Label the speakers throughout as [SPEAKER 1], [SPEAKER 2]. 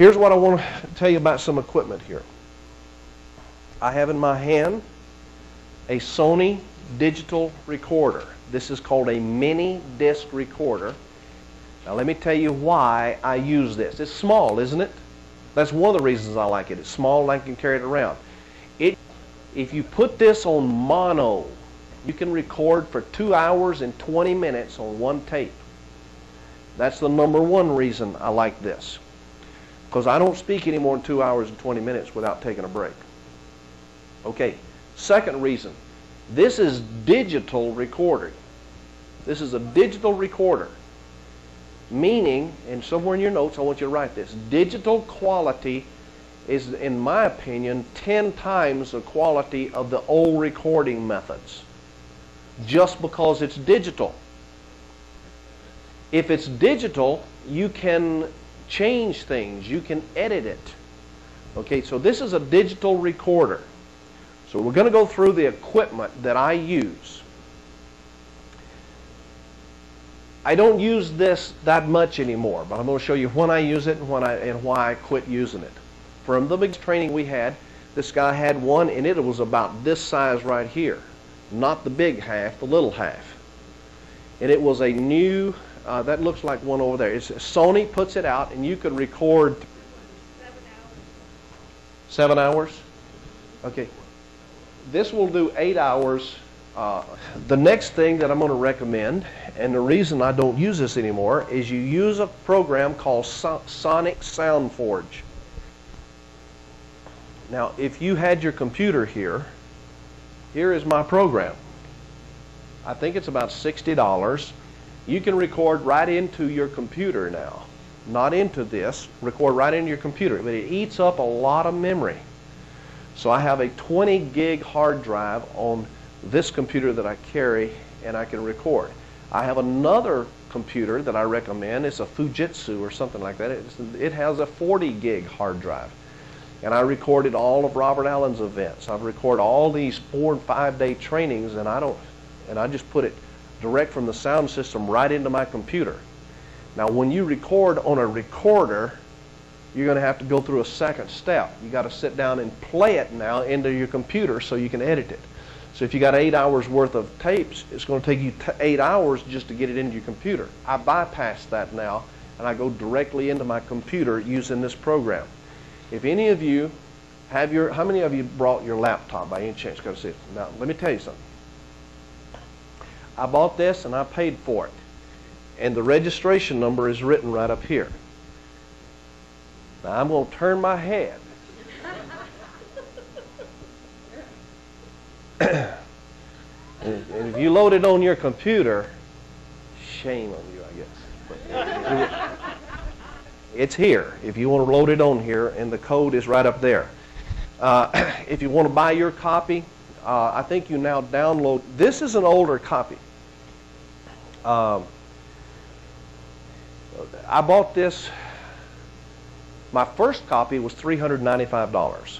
[SPEAKER 1] Here's what I want to tell you about some equipment here. I have in my hand a Sony digital recorder. This is called a mini disc recorder. Now let me tell you why I use this. It's small, isn't it? That's one of the reasons I like it. It's small and I can carry it around. If you put this on mono, you can record for 2 hours and 20 minutes on one tape. That's the number one reason I like this. Because I don't speak any more than 2 hours and 20 minutes without taking a break. Okay, second reason. This is digital recording. This is a digital recorder. Meaning, and somewhere in your notes I want you to write this, digital quality is, in my opinion, 10 times the quality of the old recording methods. Just because it's digital. If it's digital, you can change things, you can edit it. Okay, so this is a digital recorder. So we're going to go through the equipment that I use. I don't use this that much anymore, but I'm going to show you when I use it and why I quit using it. From the big training we had, this guy had one, and it was about this size right here. Not the big half, the little half. And it was a new, that looks like one over there. Sony puts it out, and you could record 7 hours. Okay. This will do 8 hours. The next thing that I'm going to recommend, and the reason I don't use this anymore, is you use a program called Sonic SoundForge. Now, if you had your computer here, here is my program. I think it's about $60. You can record right into your computer now. Not into this, record right into your computer, but it eats up a lot of memory. So I have a 20 gig hard drive on this computer that I carry, and I can record. I have another computer that I recommend. It's a Fujitsu or something like that. It has a 40 gig hard drive. And I recorded all of Robert Allen's events. I've recorded all these 4 and 5 day trainings, and I just put it direct from the sound system right into my computer. Now when you record on a recorder, you're going to have to go through a second step. You got to sit down and play it now into your computer so you can edit it. So if you got 8 hours worth of tapes, it's going to take you 8 hours just to get it into your computer. I bypass that now, and I go directly into my computer using this program. If any of you have how many of you brought your laptop by any chance? Go see it. Now, let me tell you something. I bought this and I paid for it. And the registration number is written right up here. Now, I'm going to turn my head. And if you load it on your computer, shame on you, I guess. But it's here if you want to load it on here, and the code is right up there. If you want to buy your copy, I think you now download. This is an older copy. I bought this. My first copy was $395,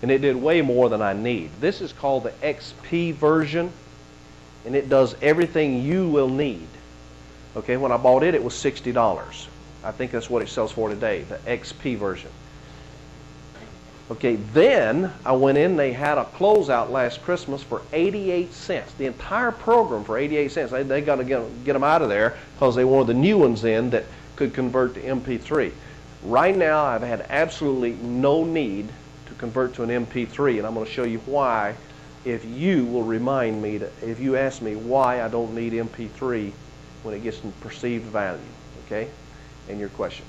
[SPEAKER 1] and it did way more than I need. This is called the XP version, and it does everything you will need. Okay, when I bought it, it was $60. I think that's what it sells for today, the XP version. Okay, then I went in, they had a closeout last Christmas for 88 cents. The entire program for 88 cents. They got to get them out of there because they wanted the new ones in that could convert to MP3. Right now, I've had absolutely no need to convert to an MP3, and I'm going to show you why if you will remind me, if you ask me why I don't need MP3 when it gets in perceived value, okay? And your question.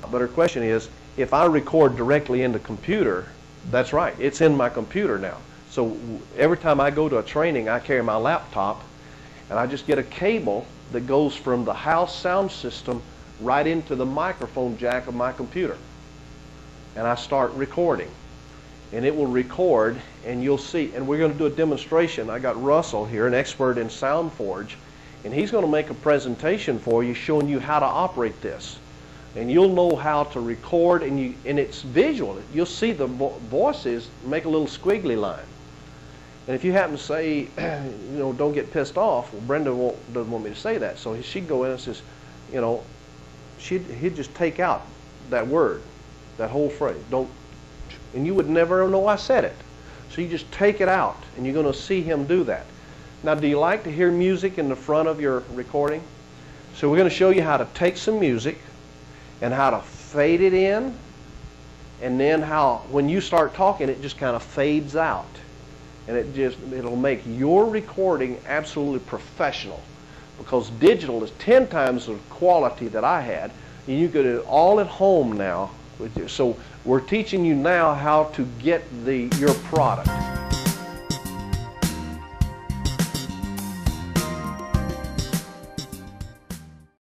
[SPEAKER 1] But her question is, if I record directly into computer, that's right, it's in my computer now. So every time I go to a training, I carry my laptop, and I just get a cable that goes from the house sound system right into the microphone jack of my computer. And I start recording. And it will record, and you'll see, and we're going to do a demonstration. I got Russell here, an expert in SoundForge, and he's going to make a presentation for you showing you how to operate this. And you'll know how to record, and it's visual. You'll see the voices make a little squiggly line. And if you happen to say, you know, don't get pissed off, well, Brenda doesn't want me to say that. So she'd go in and says, you know, he'd just take out that word. that whole phrase. Don't, and you would never know I said it. So you just take it out, and you're going to see him do that. Now, do you like to hear music in the front of your recording? So we're going to show you how to take some music and how to fade it in, and then how when you start talking it just kind of fades out, and it'll make your recording absolutely professional, because digital is 10 times the quality that I had, and you could do it all at home now with you. So we're teaching you now how to get your product.